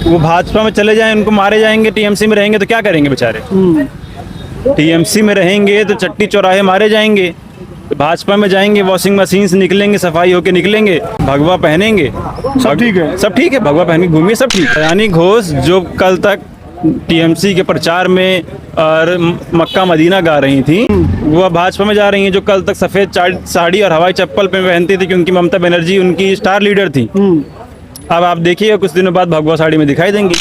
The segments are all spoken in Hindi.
वो भाजपा में चले जाएं, उनको मारे जाएंगे, टीएमसी में रहेंगे तो क्या करेंगे बेचारे। टीएमसी में रहेंगे तो चट्टी चौराहे मारे जाएंगे, भाजपा में जाएंगे वॉशिंग मशीन से निकलेंगे, सफाई होके निकलेंगे, भगवा पहनेंगे, सब ठीक है, सब ठीक है, भगवा पहन के घूमिए, सब ठीक है। यानी घोष जो कल तक टीएमसी के प्रचार में और मक्का मदीना गा रही थी, वो अब भाजपा में जा रही हैं। जो कल तक सफ़ेद साड़ी और हवाई चप्पल पे पहनती थी क्योंकि ममता बनर्जी उनकी स्टार लीडर थी, अब आप देखिएगा कुछ दिनों बाद भगवा साड़ी में दिखाई देंगी।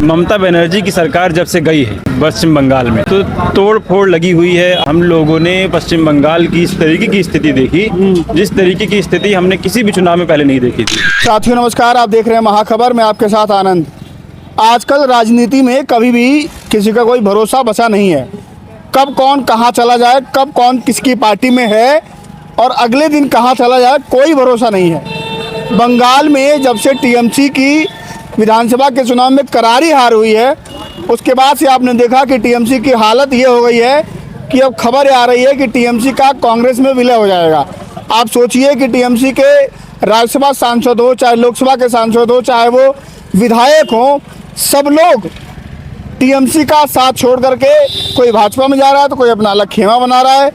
ममता बनर्जी की सरकार जब से गई है पश्चिम बंगाल में तो तोड़ फोड़ लगी हुई है। हम लोगों ने पश्चिम बंगाल की इस तरीके की स्थिति देखी जिस तरीके की स्थिति हमने किसी भी चुनाव में पहले नहीं देखी थी। साथियों नमस्कार, आप देख रहे हैं महाखबर में आपके साथ आनंद। आजकल राजनीति में कभी भी किसी का कोई भरोसा बचा नहीं है। कब कौन कहाँ चला जाए, कब कौन किसकी पार्टी में है और अगले दिन कहाँ चला जाए, कोई भरोसा नहीं है। बंगाल में जब से टीएमसी की विधानसभा के चुनाव में करारी हार हुई है, उसके बाद से आपने देखा कि टीएमसी की हालत ये हो गई है कि अब खबर आ रही है कि टीएमसी का कांग्रेस में विलय हो जाएगा। आप सोचिए कि टीएमसी के राज्यसभा सांसद हो, चाहे लोकसभा के सांसद हो, चाहे वो विधायक हो, सब लोग टीएमसी का साथ छोड़ करके कोई भाजपा में जा रहा है तो कोई अपना अलग खेमा बना रहा है।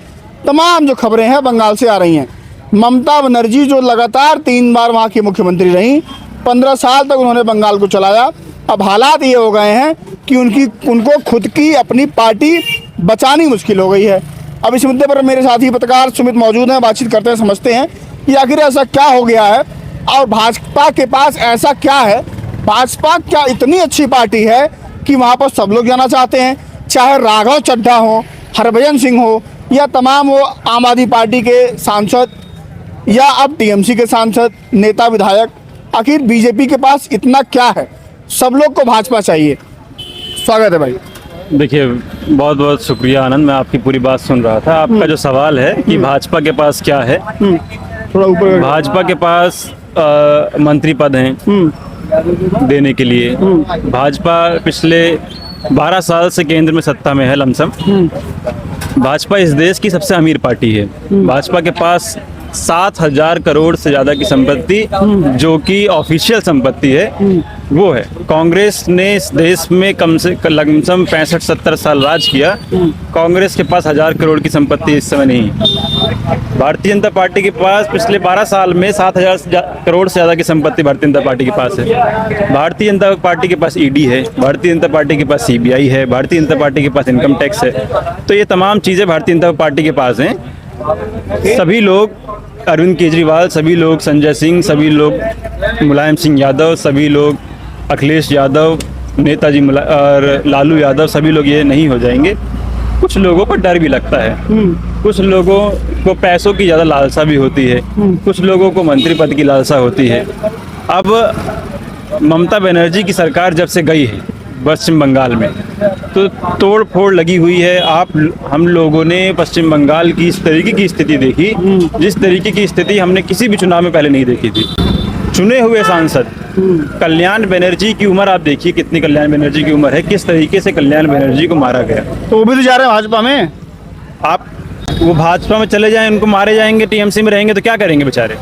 तमाम जो खबरें हैं बंगाल से आ रही हैं। ममता बनर्जी जो लगातार 3 बार वहाँ की मुख्यमंत्री रहीं, 15 साल तक उन्होंने बंगाल को चलाया। अब हालात ये हो गए हैं कि उनको खुद की अपनी पार्टी बचानी मुश्किल हो गई है। अब इस मुद्दे पर मेरे साथी पत्रकार सुमित मौजूद हैं, बातचीत करते हैं, समझते हैं कि आखिर ऐसा क्या हो गया है और भाजपा के पास ऐसा क्या है। भाजपा क्या इतनी अच्छी पार्टी है कि वहाँ पर सब लोग जाना चाहते हैं, चाहे राघव चड्ढा हो, हरभजन सिंह हो या तमाम वो आम आदमी पार्टी के सांसद या अब टीएमसी के सांसद, नेता, विधायक। आखिर बीजेपी के पास इतना क्या है, सब लोग को भाजपा चाहिए। स्वागत है भाई। देखिए बहुत बहुत शुक्रिया आनंद, मैं आपकी पूरी बात सुन रहा था। आपका जो सवाल है कि भाजपा के पास क्या है, थोड़ा ऊपर। भाजपा के पास मंत्री पद हैं देने के लिए। भाजपा पिछले 12 साल से केंद्र में सत्ता में है लमसम। भाजपा इस देश की सबसे अमीर पार्टी है। भाजपा के पास 7,000 करोड़ से ज़्यादा की संपत्ति जो कि ऑफिशियल संपत्ति है वो है। कांग्रेस ने इस देश में कम से लमसम 65-70 साल राज किया। कांग्रेस के पास 1,000 करोड़ की संपत्ति इस समय नहीं है। भारतीय जनता पार्टी के पास पिछले 12 साल में 7,000 करोड़ से ज़्यादा की संपत्ति भारतीय जनता पार्टी के पास है। भारतीय जनता पार्टी के पास ईडी है, भारतीय जनता पार्टी के पास सीबीआई है, भारतीय जनता पार्टी के पास इनकम टैक्स है। तो ये तमाम चीज़ें भारतीय जनता पार्टी के पास हैं। सभी लोग, अरविंद केजरीवाल, सभी लोग संजय सिंह, सभी लोग मुलायम सिंह यादव, सभी लोग अखिलेश यादव, नेताजी और लालू यादव, सभी लोग ये नहीं हो जाएंगे। कुछ लोगों को डर भी लगता है, कुछ लोगों को पैसों की ज़्यादा लालसा भी होती है, कुछ लोगों को मंत्री पद की लालसा होती है। अब ममता बनर्जी की सरकार जब से गई है पश्चिम बंगाल में तो तोड़ फोड़ लगी हुई है। हम लोगों ने पश्चिम बंगाल की इस तरीके की स्थिति देखी जिस तरीके की स्थिति हमने किसी भी चुनाव में पहले नहीं देखी थी। चुने हुए सांसद कल्याण बनर्जी की उम्र आप देखिए, कितनी कल्याण बनर्जी की उम्र है, किस तरीके से कल्याण बनर्जी को मारा गया। तो वो भी तो जा रहे हैं भाजपा में। आप वो भाजपा में चले जाएं, उनको मारे जाएंगे, टीएमसी में रहेंगे तो क्या करेंगे बेचारे।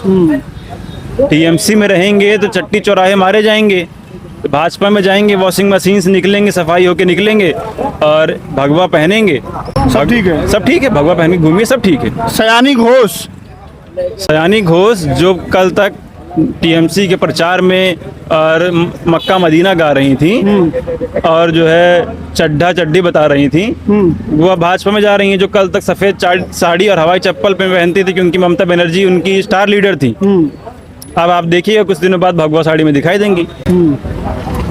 टीएमसी में रहेंगे तो चट्टी चौराहे मारे जाएंगे, भाजपा में जाएंगे वॉशिंग मशीन से निकलेंगे, सफाई होके निकलेंगे और भगवा पहनेंगे, सब ठीक है, सब ठीक है, भगवा पहन के घूमिए, सब ठीक है। सयानी घोष जो कल तक टीएमसी के प्रचार में और मक्का मदीना गा रही थी और जो है चड्ढा चड्डी बता रही थी, वो अब भाजपा में जा रही हैं। जो कल तक सफ़ेद साड़ी और हवाई चप्पल पे पहनती थी क्योंकि ममता बनर्जी उनकी स्टार लीडर थी, अब आप देखिएगा कुछ दिनों बाद भगवा साड़ी में दिखाई देंगी।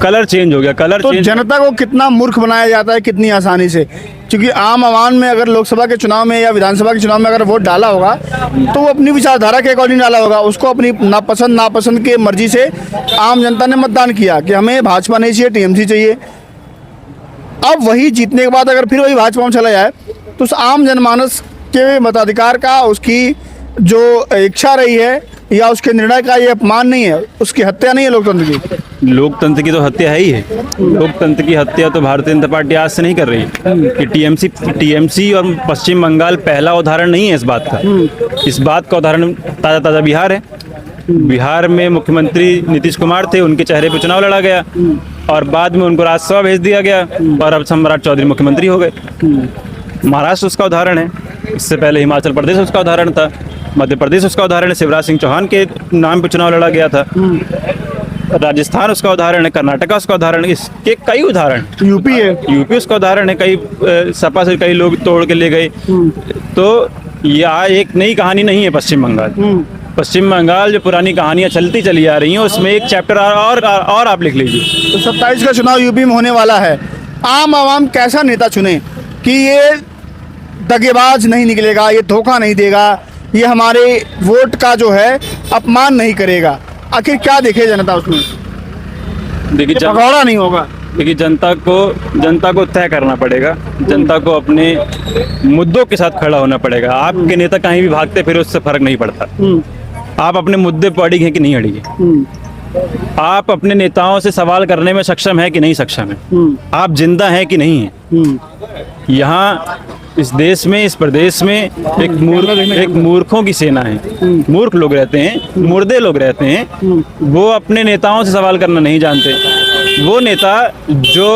कलर चेंज हो गया, कलर तो चेंज। जनता को कितना मूर्ख बनाया जाता है कितनी आसानी से, क्योंकि आम आवाम में अगर लोकसभा के चुनाव में या विधानसभा के चुनाव में अगर वोट डाला होगा तो वो अपनी विचारधारा के अकॉर्डिंग डाला होगा। उसको अपनी नापसंद के मर्जी से आम जनता ने मतदान किया कि हमें भाजपा नहीं चाहिए, टीएमसी चाहिए। अब वही जीतने के बाद अगर फिर वही भाजपा में चला जाए तो उस आम जनमानस के मताधिकार का, उसकी जो इच्छा रही है या उसके निर्णय का ये अपमान नहीं है, उसकी हत्या नहीं है लोकतंत्र की। लोकतंत्र की तो हत्या है ही है। लोकतंत्र की हत्या तो भारतीय जनता पार्टी आज से नहीं कर रही है। कि टीएमसी और पश्चिम बंगाल पहला उदाहरण नहीं है इस बात का। इस बात का उदाहरण ताज़ा बिहार है। बिहार में मुख्यमंत्री नीतीश कुमार थे, उनके चेहरे पर चुनाव लड़ा गया और बाद में उनको राज्यसभा भेज दिया गया और अब सम्राट चौधरी मुख्यमंत्री हो गए। महाराष्ट्र उसका उदाहरण है, इससे पहले हिमाचल प्रदेश उसका उदाहरण था, मध्य प्रदेश उसका उदाहरण है, शिवराज सिंह चौहान के नाम पे चुनाव लड़ा गया था, राजस्थान उसका उदाहरण है, कर्नाटका उसका उदाहरण है, इसके कई उदाहरण, यूपी है, यूपी उसका उदाहरण है, कई सपा से कई लोग तोड़ के ले गए। तो यह एक नई कहानी नहीं है पश्चिम बंगाल। पश्चिम बंगाल जो पुरानी कहानियां चलती चली आ रही हैं उसमें एक चैप्टर और आप लिख लीजिए। तो 27 का चुनाव यूपी में होने वाला है। आम आवाम कैसा नेता चुने कि ये दगेबाज नहीं निकलेगा, ये धोखा नहीं देगा, ये हमारे वोट का जो है अपमान नहीं करेगा? आखिर क्या देखे जनता उसमें? देखिए भगौड़ा नहीं होगा। देखिए जनता को तय करना पड़ेगा, जनता को अपने मुद्दों के साथ खड़ा होना पड़ेगा। आपके नेता कहीं भी भागते फिर उससे फर्क नहीं पड़ता। आप अपने मुद्दे पर अड़िग हैं कि नहीं अड़िगे, आप अपने नेताओं से सवाल करने में सक्षम है कि नहीं सक्षम है, आप जिंदा हैं कि नहीं है। यहाँ इस देश में, इस प्रदेश में एक मूर्खों की सेना है, मूर्ख लोग रहते हैं, मुर्दे लोग रहते हैं, वो अपने नेताओं से सवाल करना नहीं जानते। वो नेता जो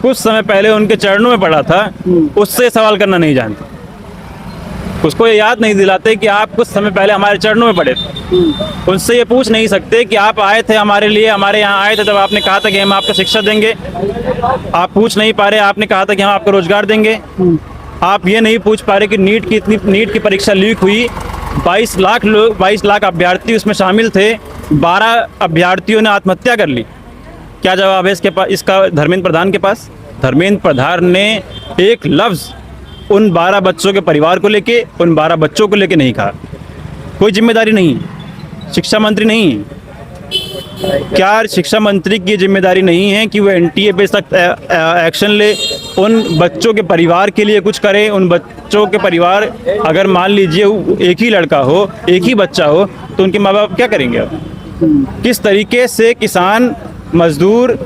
कुछ समय पहले उनके चरणों में पड़ा था उससे सवाल करना नहीं जानते, उसको ये याद नहीं दिलाते कि आप कुछ समय पहले हमारे चरणों में पड़े थे। उनसे ये पूछ नहीं सकते कि आप आए थे हमारे लिए, हमारे यहाँ आए थे तब आपने कहा था कि हम आपको शिक्षा देंगे, आप पूछ नहीं पा रहे, आपने कहा था कि हम आपको रोजगार देंगे। आप ये नहीं पूछ पा रहे कि नीट की परीक्षा लीक हुई, 22 लाख अभ्यर्थी उसमें शामिल थे, 12 अभ्यर्थियों ने आत्महत्या कर ली। क्या जवाब है इसका धर्मेंद्र प्रधान के पास? धर्मेंद्र प्रधान ने एक लफ्ज़ उन 12 बच्चों के परिवार को लेके, उन 12 बच्चों को लेके नहीं कहा। कोई जिम्मेदारी नहीं, शिक्षा मंत्री नहीं है। क्या शिक्षा मंत्री की जिम्मेदारी नहीं है कि वो एनटीए पे सख्त एक्शन ले, उन बच्चों के परिवार के लिए कुछ करे? उन बच्चों के परिवार, अगर मान लीजिए एक ही लड़का हो, एक ही बच्चा हो, तो उनके माँ बाप क्या करेंगे? अब किस तरीके से किसान मजदूर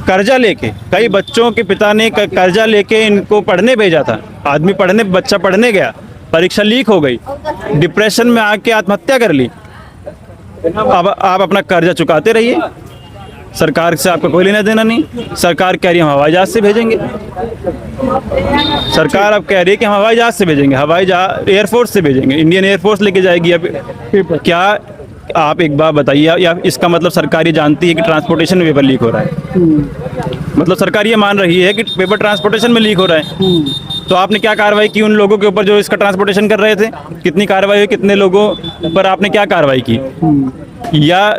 कर्जा लेके, कई बच्चों के पिता ने कर्जा लेके इनको पढ़ने भेजा था, बच्चा पढ़ने गया, परीक्षा लीक हो गई, डिप्रेशन में आके आत्महत्या कर ली। अब आप अपना कर्जा चुकाते रहिए, सरकार से आपका कोई लेना देना नहीं। सरकार कह रही है हम हवाई जहाज से भेजेंगे, सरकार अब कह रही है कि हम हवाई जहाज से भेजेंगे, हवाई जहाज एयरफोर्स से भेजेंगे, इंडियन एयरफोर्स लेके जाएगी। अब क्या आप एक बार बताइए, या इसका मतलब सरकार ये जानती है कि ट्रांसपोर्टेशन में पेपर लीक हो रहा है? मतलब सरकार ये मान रही है कि पेपर ट्रांसपोर्टेशन में लीक हो रहा है। तो आपने क्या कार्रवाई की उन लोगों के ऊपर जो इसका ट्रांसपोर्टेशन कर रहे थे? कितनी कार्रवाई हुई, कितने लोगों पर आपने क्या कार्रवाई की? या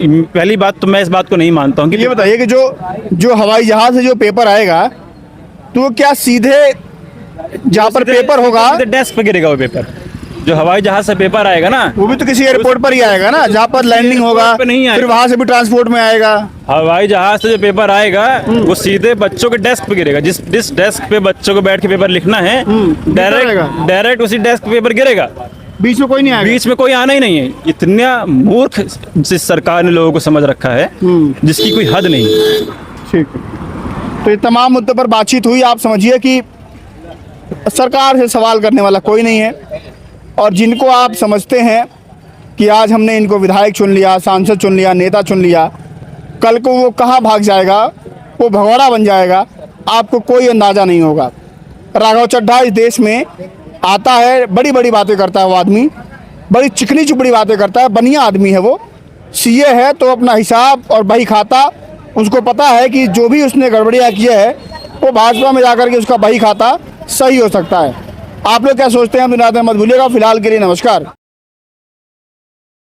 पहली बात तो मैं इस बात को नहीं मानता हूँ कि ये बताइए कि जो हवाई जहाज से जो पेपर आएगा तो वो क्या सीधे जहाँ पर पेपर होगा डेस्क पे गिरेगा? वो पेपर जो हवाई जहाज से पेपर आएगा ना, वो भी तो किसी एयरपोर्ट पर ही आएगा ना, जहाँ पर लैंडिंग होगा, फिर वहां से भी ट्रांसपोर्ट में आएगा। हवाई जहाज से जो पेपर आएगा वो सीधे बच्चों के डेस्क पे गिरेगा। जिस डेस्क पे बच्चों को बैठ के पेपर लिखना है, डायरेक्ट उसी डेस्क पे पेपर गिरेगा, बीच में कोई नहीं आएगा। बीच में कोई आना ही नहीं है। इतना मूर्ख जिस सरकार ने लोगों को समझ रखा है जिसकी कोई हद नहीं। ठीक, तो ये तमाम मुद्दों पर बातचीत हुई। आप समझिए कि सरकार से सवाल करने वाला कोई नहीं है, और जिनको आप समझते हैं कि आज हमने इनको विधायक चुन लिया, सांसद चुन लिया, नेता चुन लिया, कल को वो कहाँ भाग जाएगा, वो भगौड़ा बन जाएगा, आपको कोई अंदाज़ा नहीं होगा। राघव चड्ढा इस देश में आता है, बड़ी बड़ी बातें करता है वो आदमी, बड़ी चिकनी चुपड़ी बातें करता है, बढ़िया आदमी है वो, सीए है, तो अपना हिसाब और बही खाता उसको पता है कि जो भी उसने गड़बड़ियाँ किया है वो भाजपा में जाकर के उसका बही खाता सही हो सकता है। आप लोग क्या सोचते हैं? मत भूलिएगा। फिलहाल के लिए नमस्कार।